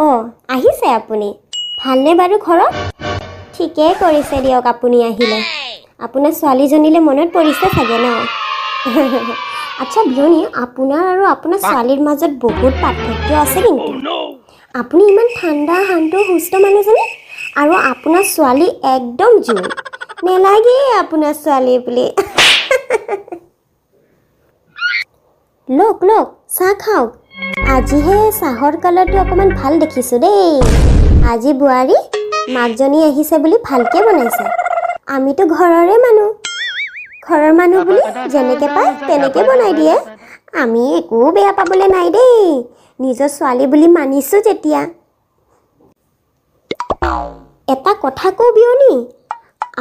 অঁ আহিছে আপুনি ভালনে বাৰু ঘৰত ঠিকেই কৰিছে দিয়ক আপুনি আহিলে আপোনাৰ ছোৱালীজনীলৈ মনত পৰিছে চাগে ন আচ্ছা বিয়নী আপোনাৰ আৰু আপোনাৰ ছোৱালীৰ মাজত বহুত পাৰ্থক্য আছে কিন্তু আপুনি ইমান ঠাণ্ডা শান্ত সুস্থ মানুহজনী আৰু আপোনাৰ ছোৱালী একদম জোৰ নেলাগে আপোনাৰ ছোৱালী বুলি লোক লোক চাহ খাওক আজিহে চাহৰ কালাৰটো অকণমান ভাল দেখিছোঁ দেই আজি বোৱাৰী মাকজনী আহিছে বুলি ভালকৈ বনাইছে আমিতো ঘৰৰ মানুহ বুলি যেনেকৈ পায় তেনেকৈ বনাই দিয়ে আমি একো বেয়া পাবলৈ নাই দেই নিজৰ ছোৱালী বুলি মানিছোঁ যেতিয়া এটা কথা কওঁ বিয়নী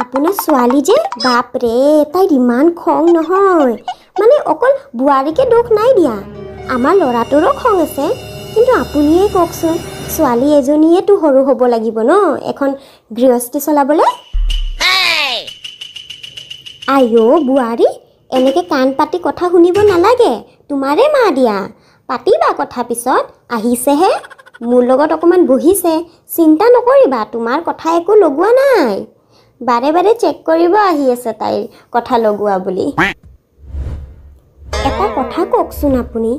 আপোনাৰ ছোৱালী যে বাপৰে তাইৰ ইমান খং নহয় মানে অকল বোৱাৰীকে দুখ নাই দিয়া আমাৰ ল'ৰাটোৰো খং আছে কিন্তু আপুনিয়ে কওকচোন ছোৱালী এজনীয়েতো সৰু হ'ব লাগিব ন এখন গৃহস্থী চলাবলৈ আইও বোৱাৰী এনেকৈ কাণ পাতি কথা শুনিব নালাগে তোমাৰে মা দিয়া পাতিবা কথা পিছত আহিছেহে মোৰ লগত অকণমান বহিছে চিন্তা নকৰিবা তোমাৰ কথা একো লগোৱা নাই বাৰে বাৰে চেক কৰিব আহি আছে তাইৰ কথা লগোৱা বুলি এটা কথা কওকচোন আপুনি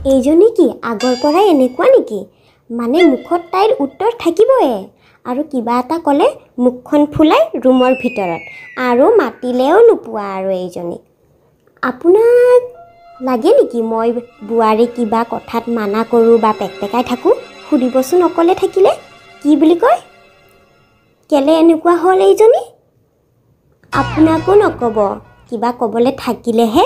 এইজনী কি আগৰ পৰাই এনেকুৱা নেকি মানে মুখত তাইৰ উত্তৰ থাকিবই আৰু কিবা এটা ক'লে মুখখন ফুলাই ৰুমৰ ভিতৰত আৰু মাতিলেও নোপোৱা আৰু এইজনী আপোনাক লাগে নেকি মই বোৱাৰী কিবা কথাত মানা কৰোঁ বা পেকপেকাই থাকোঁ সুধিবচোন অকলে থাকিলে কি বুলি কয় কেলে এনেকুৱা হ'ল এইজনী আপোনাকো নক'ব কিবা ক'বলৈ থাকিলেহে